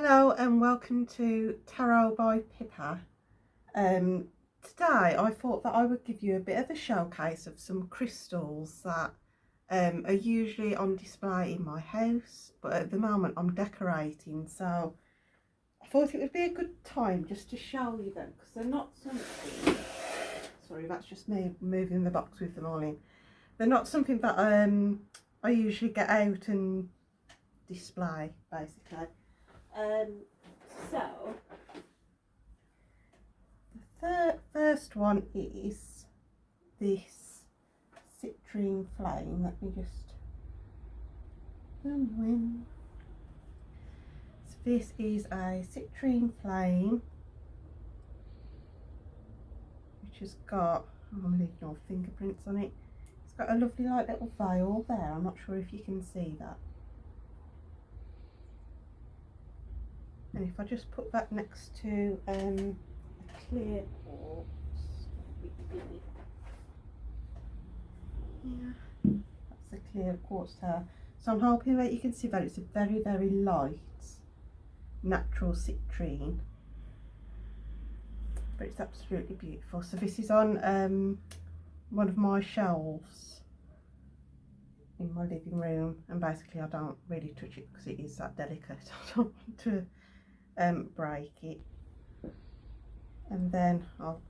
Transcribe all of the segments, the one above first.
Hello and welcome to Tarot by Pippa. Today I thought that I would give you a bit of a showcase of some crystals that are usually on display in my house, but at the moment I'm decorating, so I thought it would be a good time just to show you them because they're not something, sorry, that's just me moving the box with them all in. They're not something that I usually get out and display, basically. So the first one is this citrine flame. Let me just win. So this is a citrine flame which has got, I'm leaving no fingerprints on it. It's got a lovely like little veil there. I'm not sure if you can see that. And if I just put that next to a clear quartz, yeah, that's a clear quartz tower. So I'm hoping that you can see that it's a very, very light, natural citrine, but it's absolutely beautiful. So this is on one of my shelves in my living room, and basically I don't really touch it because it is that delicate. I don't want to break it. And then I'll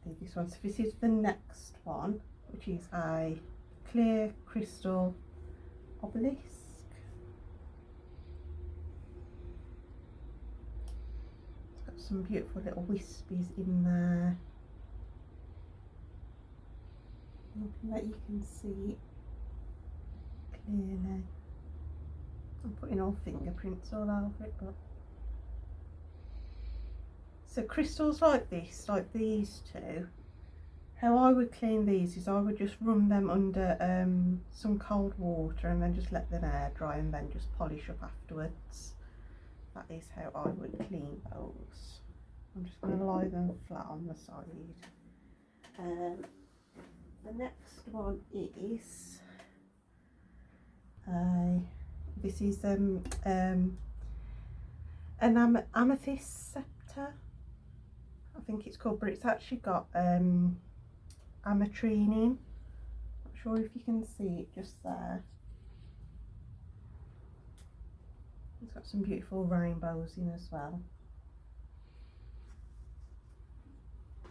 do this one. So this is the next one, which is a clear crystal obelisk. It's got some beautiful little wispies in there. Hoping that you can see it clearly. I'm putting all fingerprints all over it, but so crystals like this, like these two, how I would clean these is I would just run them under some cold water and then just let them air dry and then just polish up afterwards. That is how I would clean those. I'm just going to lie them flat on the side. The next one is this is an amethyst scepter, I think it's called, but it's actually got ametrine in. Not sure if you can see it just there. It's got some beautiful rainbows in as well.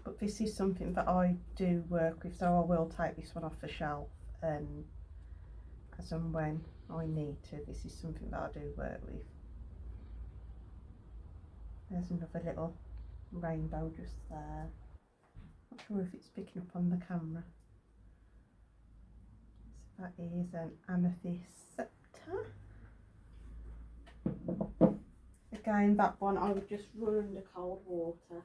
But this is something that I do work with, so I will take this one off the shelf as and when I need to. This is something that I do work with. There's another little rainbow just there. Not sure if it's picking up on the camera. So that is an amethyst scepter. Again, that one I would just run under cold water.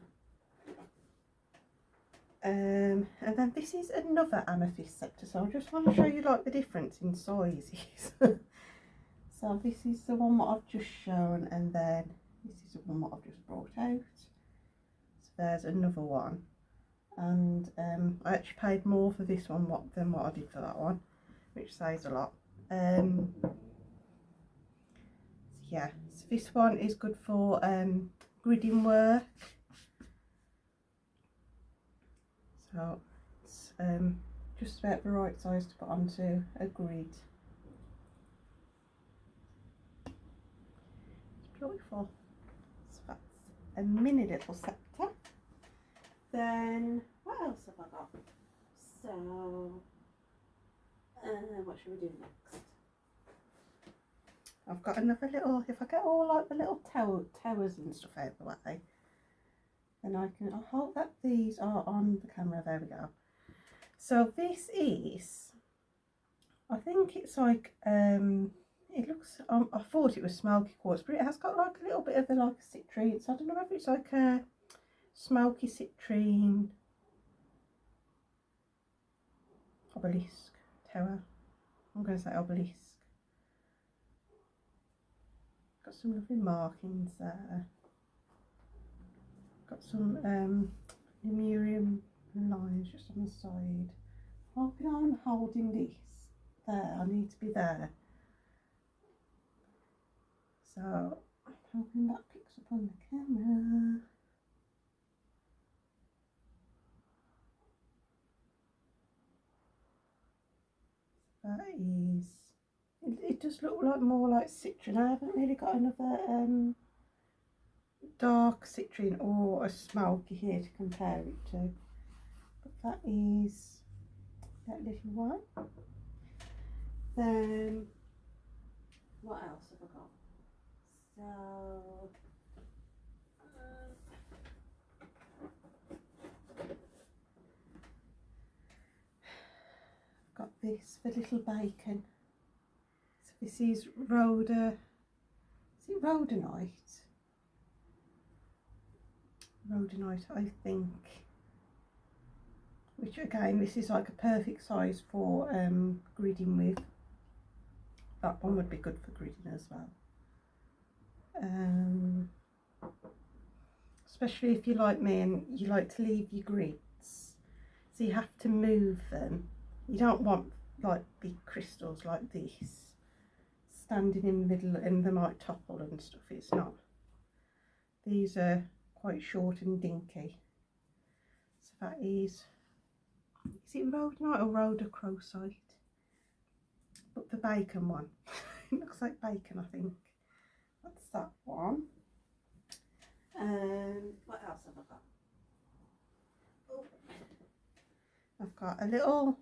And then this is another amethyst scepter, so I just want to show you like the difference in sizes. So this is the one that I've just shown, and then this is the one that I've just brought out. So there's another one, and I actually paid more for this one than what I did for that one, which says a lot. So yeah, so this one is good for gridding work. So it's just about the right size to put onto a grid. It's beautiful. So that's a mini little scepter. Then what else have I got? So what should we do next? I've got another little, if I get all like the little towers and stuff out the way, then I hope that these are on the camera. There we go. So this is, I think it's like it looks, I thought it was smoky quartz, but it has got like a little bit of a like a citrine, so I don't know if it's like a smoky citrine obelisk tower. I'm going to say obelisk. Got some lovely markings there. Got some Lemurian lines just on the side. Hoping I'm holding this there. I need to be there. So hoping that picks up on the camera. That is, it does look like more like citrine. I haven't really got another dark citrine or a smoky here to compare it to, but that is that little one. Then what else have I got? So I've got this for little bacon. So this is rhodonite? Rhodonite, I think. Which again, this is like a perfect size for gridding with. That one would be good for gridding as well. Especially if you're like me and you like to leave your grids, so you have to move them. You don't want like big crystals like this standing in the middle and they might topple and stuff. It's not. These are quite short and dinky. So that is it rhodonite or rhodochrosite? But the bacon one. It looks like bacon, I think. That's that one. What else have I got? Oh, I've got a little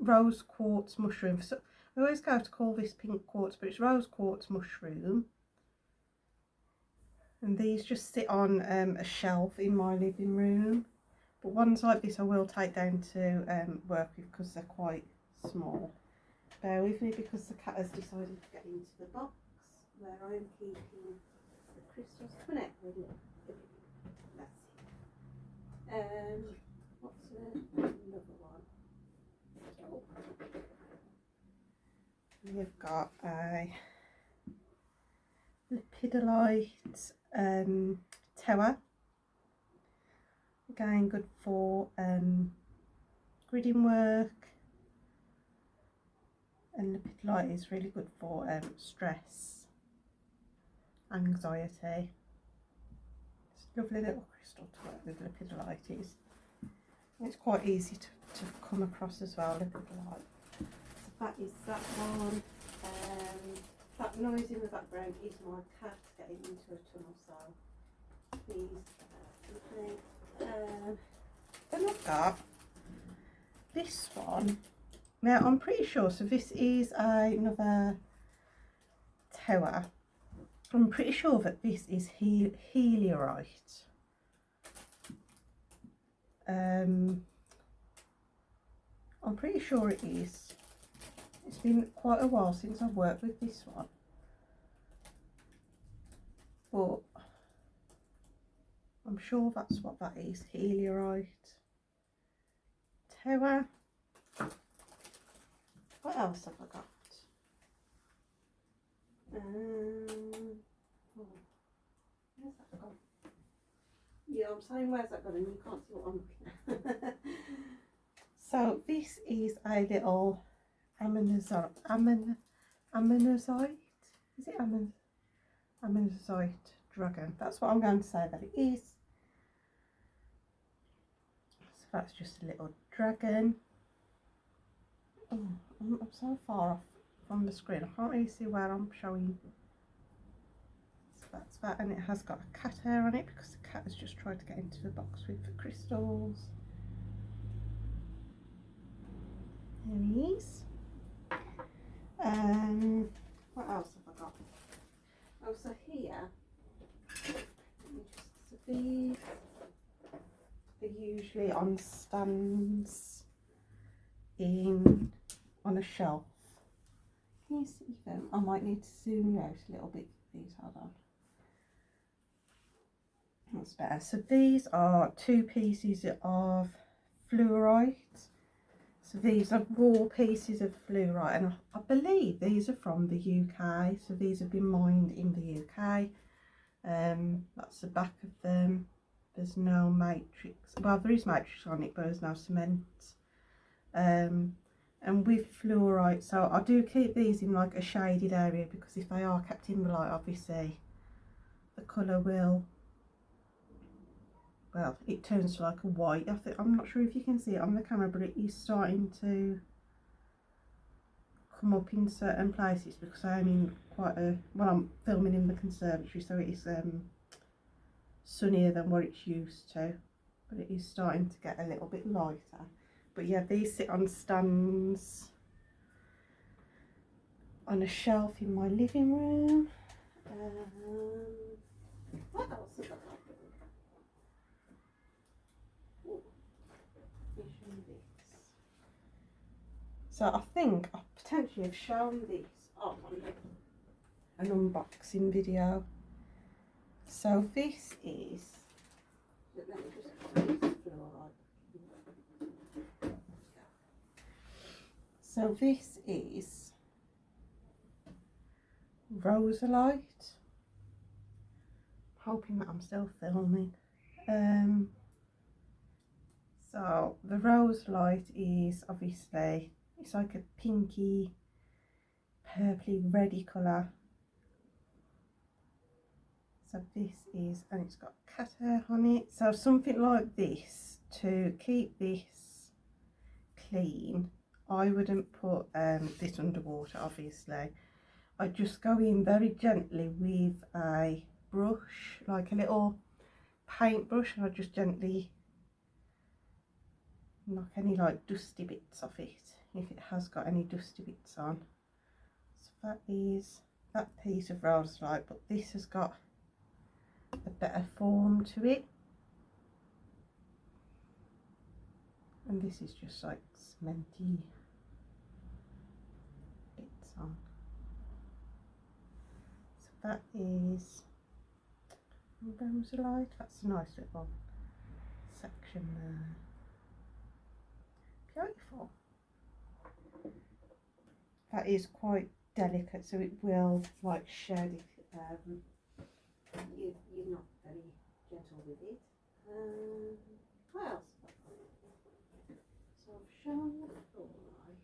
rose quartz mushroom. So I always go to call this pink quartz, but it's rose quartz mushroom. And these just sit on a shelf in my living room. But ones like this I will take down to work with because they're quite small. Bear with me because the cat has decided to get into the box where I'm keeping the crystals. Come on out, really. That's it. What's another one? Oh. We've got a lepidolite tower. Again, good for gridding work. And lepidolite is really good for stress, anxiety. It's a lovely little crystal to work with, lepidolite is. It's quite easy to come across as well, lepidolite. So that is that one. That noise in the background is my cat getting into a tunnel, so please then I've got this one. Now I'm pretty sure, so this is another tower. I'm pretty sure that this is heliorite. I'm pretty sure it is. It's been quite a while since I've worked with this one, but I'm sure that's what that is, heliorite tower. What else have I got? Oh, where's that gone? Yeah, I'm saying where's that gone and you can't see what I'm looking at. So this is a little ammonite. Is it ammonite dragon? That's what I'm going to say that it is. So that's just a little dragon. Oh, I'm so far off from the screen, I can't really see where I'm showing. So that's that, and it has got a cat hair on it because the cat has just tried to get into the box with the crystals. There he is. What else have I got? Oh, so here, so these are usually on stands on a shelf. Can you see them? I might need to zoom you out a little bit for these. Hold on. That's better. So these are 2 pieces of fluorite. So these are raw pieces of fluorite, and I believe these are from the UK. So these have been mined in the UK. That's the back of them. There's no matrix. Well, there is matrix on it, but there's no cement. and with fluorite. So I do keep these in like a shaded area, because if they are kept in the light, obviously the colour will, well, it turns to like a white. I'm not sure if you can see it on the camera, but it is starting to come up in certain places, because I'm in quite a, well, I'm filming in the conservatory, so it is sunnier than what it's used to, but it is starting to get a little bit lighter. But yeah, these sit on stands on a shelf in my living room. What else have I got? So I think I potentially have shown this on an unboxing video. So this is, let me just put this fluoride. So this is Rosalite. Hoping that I'm still filming. So the Rosalite is obviously, it's like a pinky, purpley, reddy colour. So this is, and it's got cat hair on it. So something like this, to keep this clean, I wouldn't put this underwater, obviously. I just go in very gently with a brush, like a little paintbrush, and I just gently knock any like dusty bits off it, if it has got any dusty bits on. So that is that piece of Rosalite, but this has got a better form to it, and this is just like cementy bits on. So that is Rosalite. That's a nice little section there. Beautiful. That is quite delicate, so it will like shed if you're not very gentle with it. What else? So I've shown the fluorite.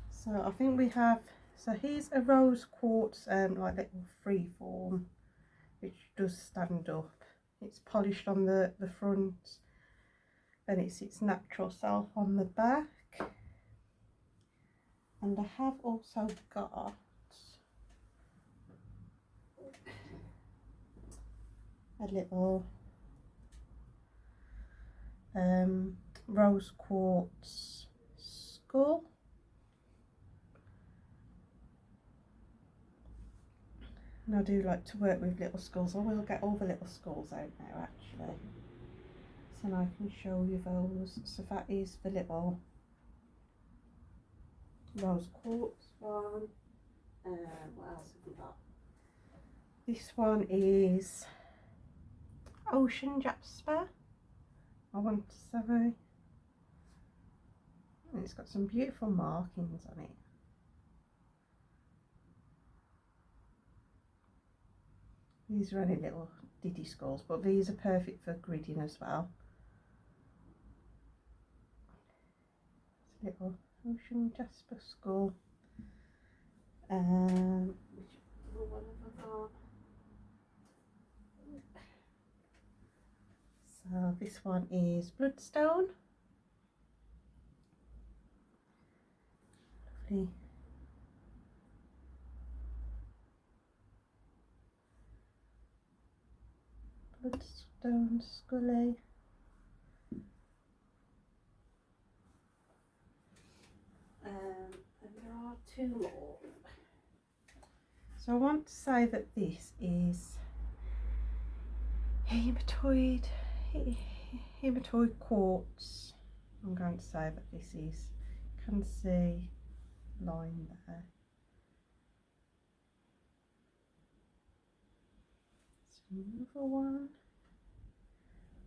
So I think we have, so here's a rose quartz like little freeform, which does stand up. It's polished on the front, and it's its natural self on the back. And I have also got a little rose quartz skull. And I do like to work with little skulls. I will get all the little skulls out now actually, so now I can show you those. So that is the little rose quartz one. What else have we got? This one is ocean jasper, I want to say, and it's got some beautiful markings on it. These are only little diddy skulls, but these are perfect for gridding as well. It's a little ocean jasper skull. Which one have I got? So this one is bloodstone. Lovely. Bloodstone scully. And there are two more. So I want to say that this is hematite quartz. I'm going to say that this is, you can see line there. Another one.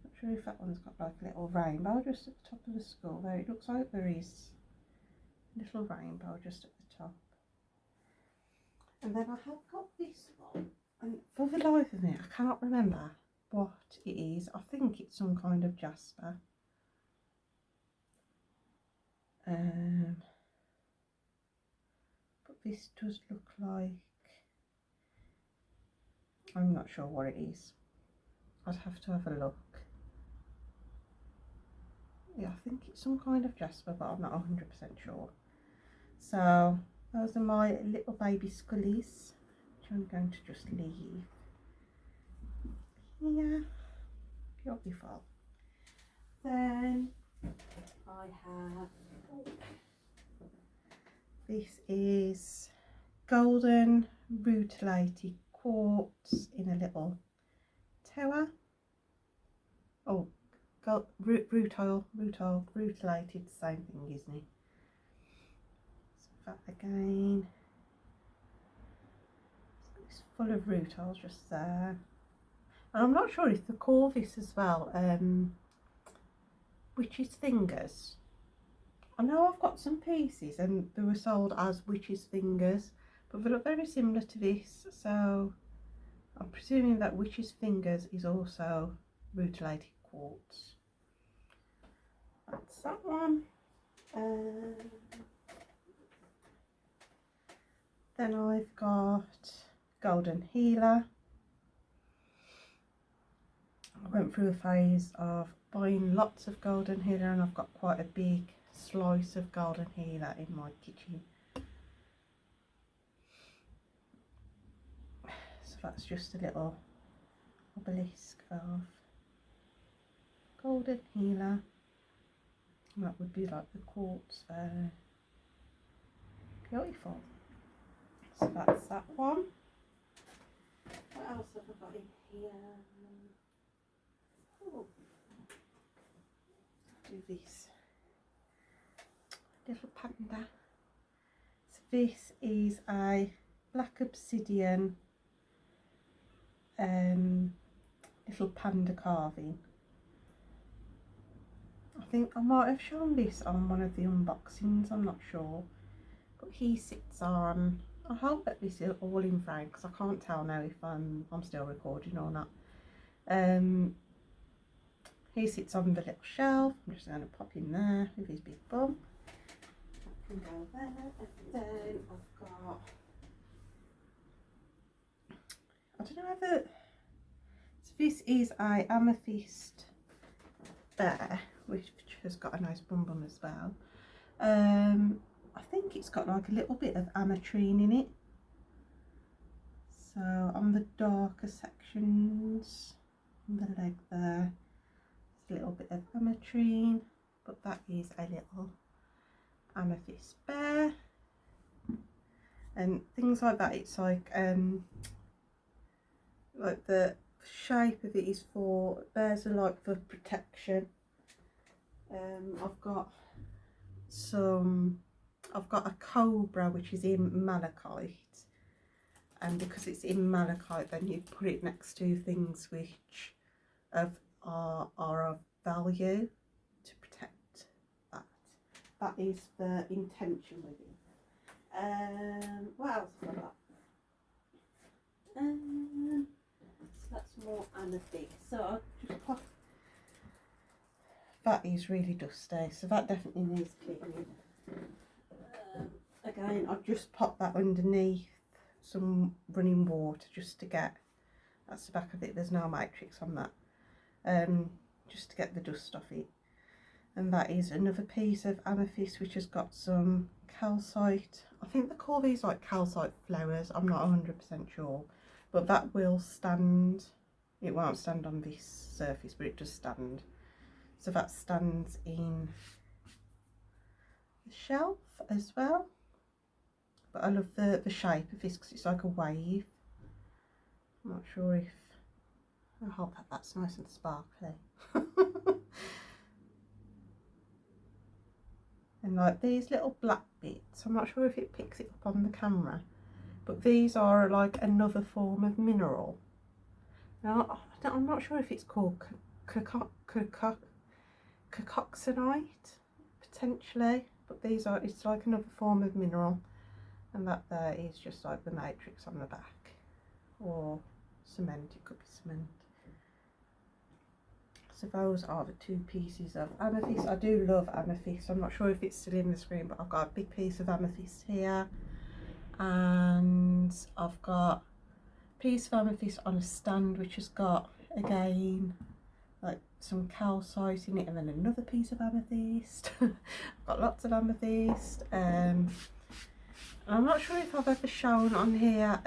Not sure if that one's got like a little rainbow just at the top of the skull there. It looks like there is a little rainbow just at the top. And then I have got this one, and for the life of me I cannot remember what it is. I think it's some kind of jasper. But this does look like, I'm not sure what it is. I'd have to have a look. Yeah, I think it's some kind of jasper, but I'm not 100% sure. So those are my little baby scullies, which I'm going to just leave here. Beautiful. Then I have, this is golden rutilated quartz in a little tower. Oh, rutilated, same thing, isn't it? So that again, it's full of rutiles just there. And I'm not sure if they call this as well witch's fingers. I know I've got some pieces and they were sold as witch's fingers, but they look very similar to this, so I'm presuming that witch's fingers is also rutilated quartz. That's that one. Then I've got golden healer. I went through a phase of buying lots of golden healer, and I've got quite a big slice of golden healer in my kitchen. So that's just a little obelisk of golden healer. And that would be like the quartz there. Beautiful. So that's that one. What else have I got in here? Oh, do this little panda. So this is a black obsidian little panda carving. I think I might have shown this on one of the unboxings, I'm not sure, but he sits on, I hope that this is all in frame because I can't tell now if I'm still recording or not. He sits on the little shelf. I'm just going to pop in there with his big bum. I can go there, and then I've got, I don't know whether, so this is a amethyst bear, which has got a nice bum as well. I think it's got like a little bit of ametrine in it. So on the darker sections, on the leg there, there's a little bit of ametrine, but that is a little amethyst bear. And things like that, it's like the shape of it is for, bears are like for protection. I've got a cobra which is in malachite, and because it's in malachite, then you put it next to things which are of value to protect that. That is the intention with it. What else have I got? So that's more amethyst. So I'll just pop. That is really dusty, so that definitely needs cleaning. Again, I've just popped that underneath some running water just to get, that's the back of it, there's no matrix on that, just to get the dust off it. And that is another piece of amethyst which has got some calcite. I think they call these like calcite flowers, I'm not 100% sure, but that will stand. It won't stand on this surface, but it does stand. So that stands in the shelf as well. But I love the shape of this because it's like a wave. I'm not sure if, I hope that that's nice and sparkly. And like these little black bits, I'm not sure if it picks it up on the camera, but these are like another form of mineral. Now, I'm not sure if it's called cacoxenite, potentially, but these are, it's like another form of mineral, and that there is just like the matrix on the back, or cement, it could be cement. So those are the 2 pieces of amethyst. I do love amethyst. I'm not sure if it's still in the screen, but I've got a big piece of amethyst here, and I've got a piece of amethyst on a stand which has got, again, like some calcite in it, and then another piece of amethyst. I've got lots of amethyst. I'm not sure if I've ever shown on here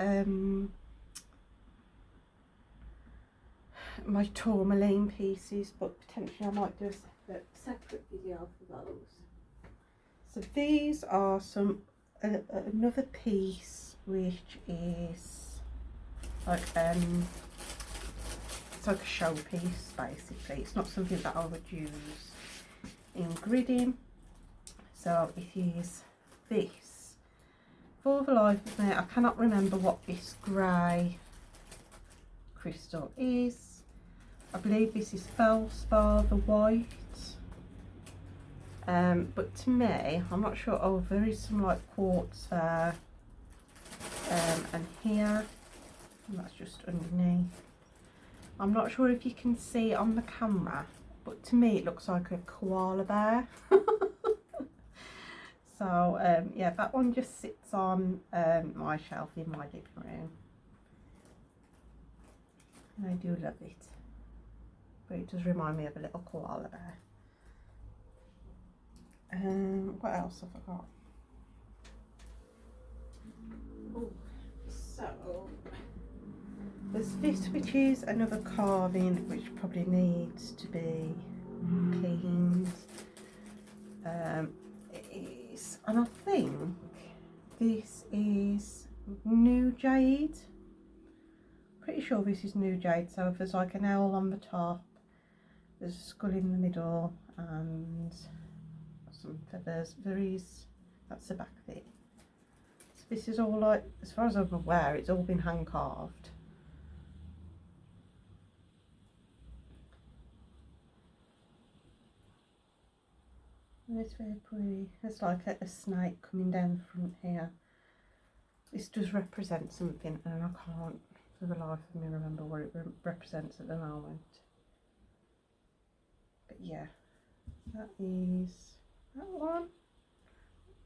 my tourmaline pieces, but potentially I might do a separate video for those. So these are some another piece which is like it's like a showpiece basically. It's not something that I would use in gridding. So it is this. For the life of me, I cannot remember what this grey crystal is. I believe this is feldspar, the white. But to me, I'm not sure. Oh, there is some like quartz there, and here, and that's just underneath. I'm not sure if you can see on the camera, but to me it looks like a koala bear. So yeah, that one just sits on my shelf in my living room, and I do love it. But it does remind me of a little koala bear. What else have I got? Ooh, so there's this, which is another carving which probably needs to be cleaned. It is, and I think this is new jade. Pretty sure this is new jade. So if there's like an owl on the top, there's a skull in the middle, and some feathers. There is, that's the back of it. So this is all, like, as far as I'm aware, it's all been hand carved. And it's very pretty. It's like a snake coming down the front here. This does represent something, and I can't for the life of me remember what it represents at the moment. But yeah, that is that one.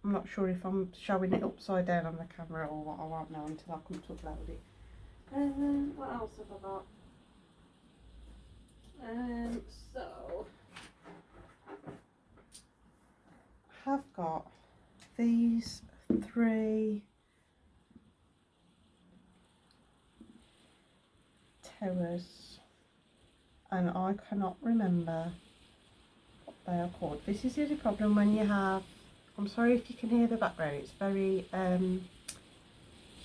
I'm not sure if I'm showing it upside down on the camera or what. I won't know until I come to upload it. What else have I got? So I have got these 3 towers, and I cannot remember what they are called. This is the only problem when you have, I'm sorry if you can hear the background, it's very it's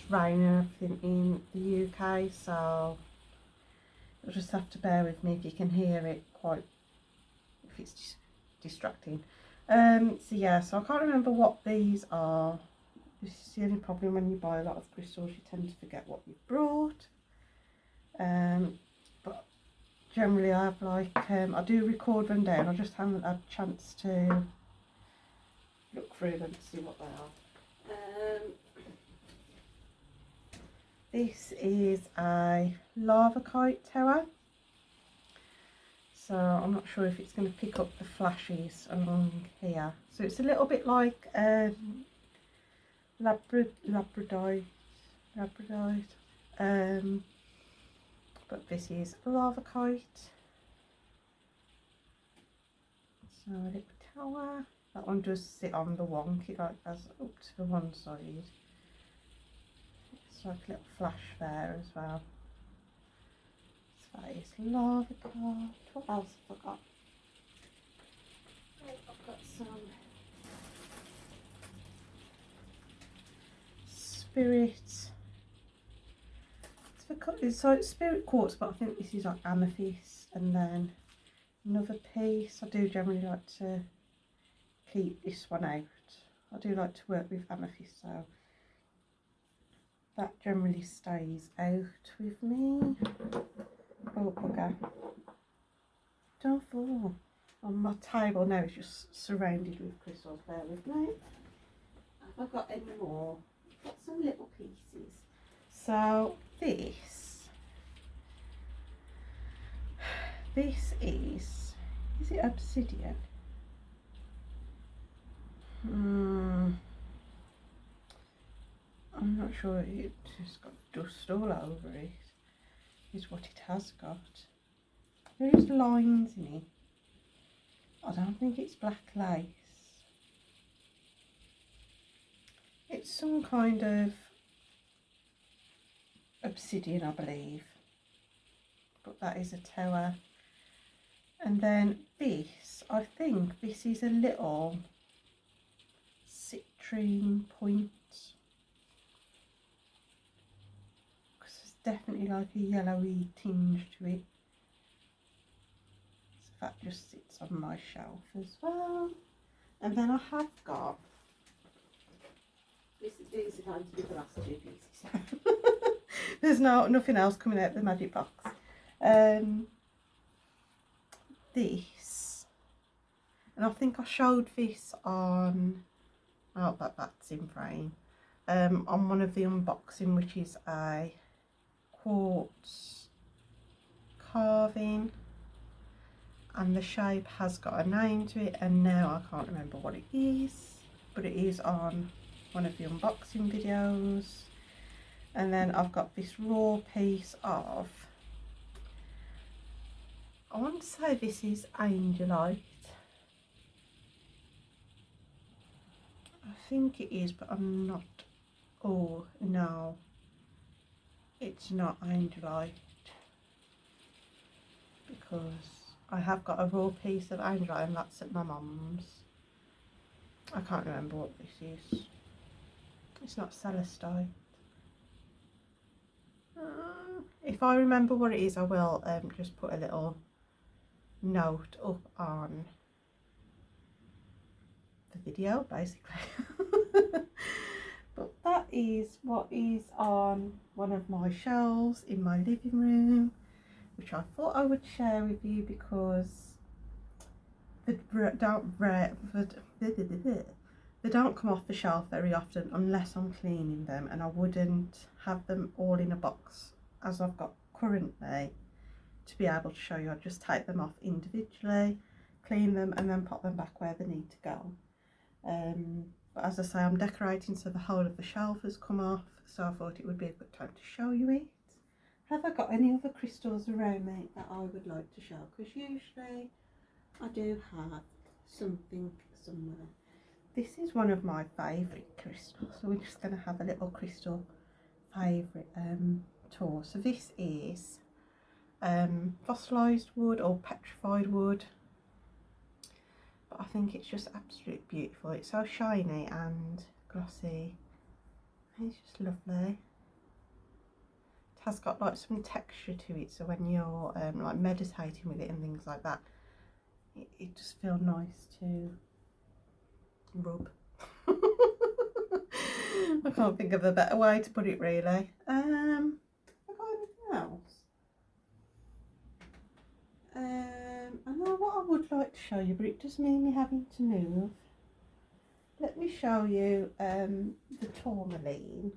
raining and everything in the UK, so you'll just have to bear with me if you can hear it quite, if it's distracting. So yeah, so I can't remember what these are. This is the only problem when you buy a lot of crystals, you tend to forget what you've brought. But generally I have like, I do record them down, I just haven't had a chance to look through them to see what they are. This is a lava kite tower, so I'm not sure if it's going to pick up the flashes along here. So it's a little bit like labradorite, but this is a lava kite. So a little tower. That one does sit on the wonk, it like has up to the one side. It's like a little flash there as well. So that is lava kite. What else have I got? I've got some spirit. So it's spirit quartz, but I think this is like amethyst, and then another piece. I do generally like to keep this one out. I do like to work with amethyst, so that generally stays out with me. Oh bugger, don't fall. On my table now is just surrounded with crystals, bear with me. Have I got any more? I've got some little pieces. This is it obsidian? I'm not sure. It's got dust all over it, is what it has got. There is lines in it. I don't think it's black lace. It's some kind of obsidian, I believe. But that is a tower. And then this, I think this is a little citrine point. Because there's definitely like a yellowy tinge to it. So that just sits on my shelf as well. And then I have got, these are going to be the last 2 pieces. There's nothing else coming out of the magic box. This, and I think I showed this on, oh, that's in frame, on one of the unboxing, which is a quartz carving, and the shape has got a name to it, and now I can't remember what it is, but it is on one of the unboxing videos. And then I've got this raw piece of, I want to say this is angelite. I think it is, but I'm not. Oh no, it's not angelite, because I have got a raw piece of angelite and that's at my mum's. I can't remember what this is. It's not celestite. If I remember what it is, I will just put a little note up on the video, basically. But that is what is on one of my shelves in my living room, which I thought I would share with you because they don't come off the shelf very often unless I'm cleaning them, and I wouldn't have them all in a box as I've got currently to be able to show you. I'd just take them off individually, clean them, and then pop them back where they need to go. But as I say, I'm decorating, so the whole of the shelf has come off, so I thought it would be a good time to show you it. Have I got any other crystals around me that I would like to show? Because usually I do have something somewhere. This is one of my favourite crystals, so we're just going to have a little crystal favourite tour. So this is fossilised wood or petrified wood, but I think it's just absolutely beautiful. It's so shiny and glossy. It's just lovely. It has got like some texture to it, so when you're like meditating with it and things like that, it just feels nice to rub. I can't think of a better way to put it, really. Have I got anything else? I know what I would like to show you, but it does mean me having to move. Let me show you the tourmaline,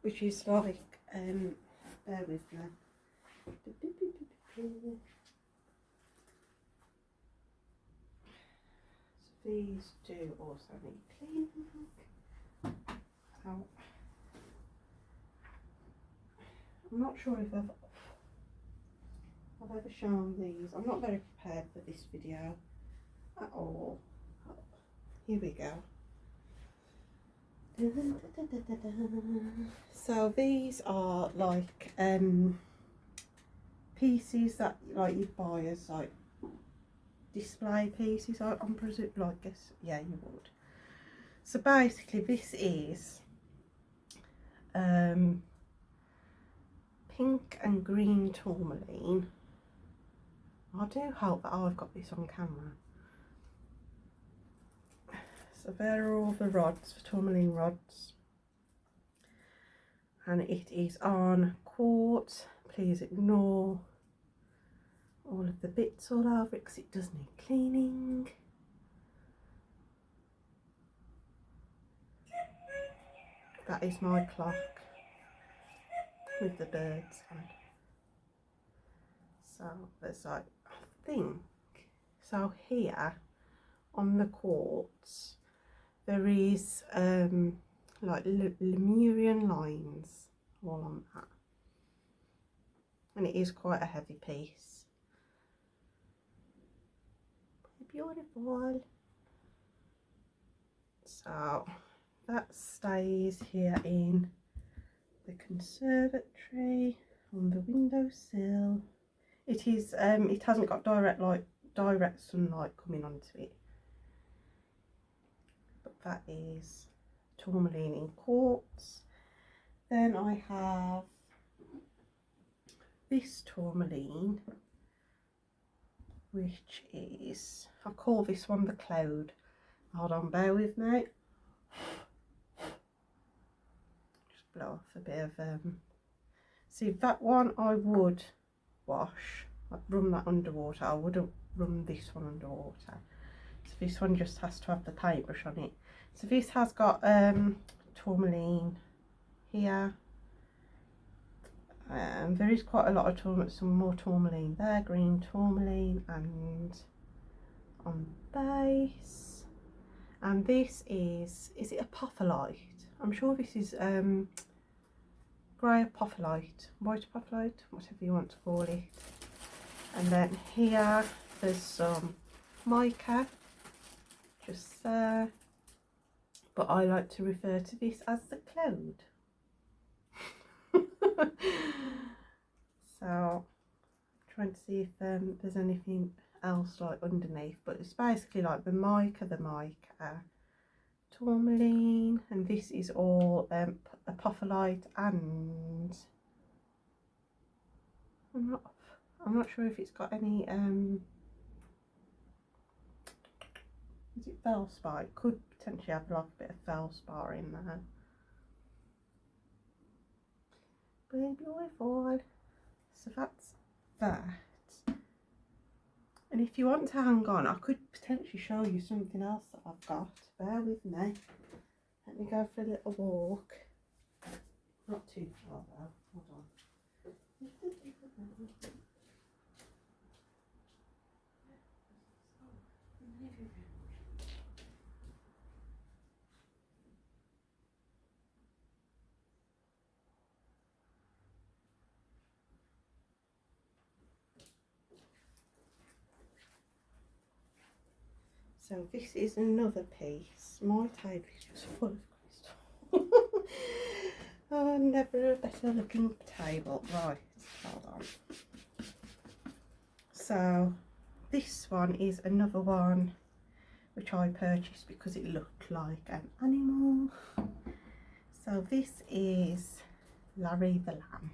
which is like, bear with me. So these do also need cleaning. So I'm not sure if I've ever shown these. I'm not very prepared for this video at all. Here we go. So these are like pieces that like you buy as like display pieces. I'm presuming, like, guess, yeah, you would. So basically this is pink and green tourmaline. I do hope that I've got this on camera. So there are all the rods, the tourmaline rods, and it is on quartz. Please ignore all of the bits all over it because it does need cleaning. That is my clock with the birds on. So there's like, I think, so here on the quartz there is like Lemurian lines all on that, and it is quite a heavy piece. Beautiful. So that stays here in the conservatory on the windowsill. It is it hasn't got direct sunlight coming onto it, but that is tourmaline in quartz. Then I have this tourmaline, which is, I call this one the cloud. Hold on, bear with me. Just blow off a bit of see, that one I would wash. I'd run that underwater. I wouldn't run this one underwater. So this one just has to have the paintbrush on it. So this has got tourmaline here. There is quite a lot of tourmaline, some more tourmaline there, green tourmaline, and on base. And this is it apophyllite? I'm sure this is grey apophyllite, white apophyllite, whatever you want to call it. And then here there's some mica just there, but I like to refer to this as the cloud. So trying to see if there's anything else like underneath, but it's basically like the mica, tourmaline, and this is all apophyllite, and I'm not sure if it's got any is it feldspar? It could potentially have like a bit of feldspar in there. Beautiful. So that's that. And if you want to hang on, I could potentially show you something else that I've got. Bear with me. Let me go for a little walk. Not too far though. Hold on. So this is another piece. My table is just full of crystal. Oh, never a better looking table. Right, hold on. So this one is another one which I purchased because it looked like an animal. So this is Larry the Lamb.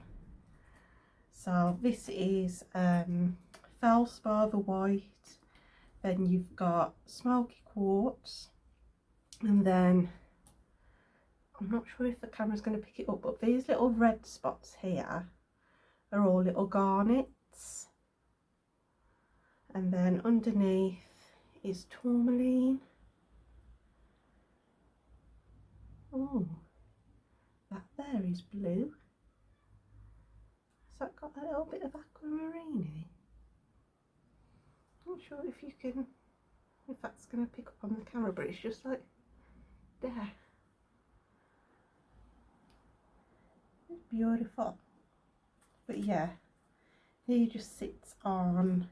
So this is feldspar, the white. Then you've got smoky quartz, and then I'm not sure if the camera's going to pick it up, but these little red spots here are all little garnets, and then underneath is tourmaline. Oh, that there is blue. So I've got a little bit of aquamarine. Not sure if you can, if that's going to pick up on the camera, but it's just like there. It's beautiful. But yeah, he just sits on,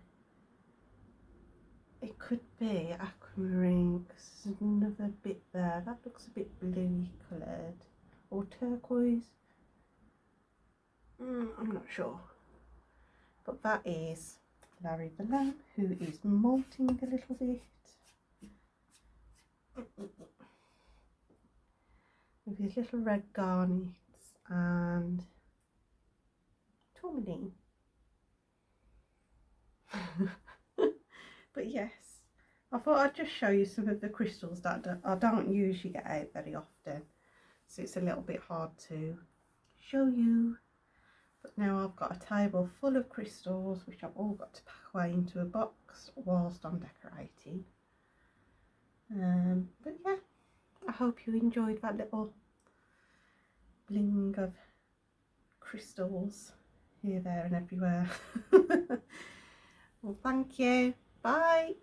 it could be aquamarine because there's another bit there that looks a bit bluey coloured, or turquoise. I'm not sure, but that is Larry the Lamb, who is molting a little bit with his little red garnets and tourmaline. But yes, I thought I'd just show you some of the crystals that I don't usually get out very often, so it's a little bit hard to show you. But now I've got a table full of crystals which I've all got to pack away into a box whilst I'm decorating. But yeah, I hope you enjoyed that little bling of crystals here, there and everywhere. Well, thank you. Bye.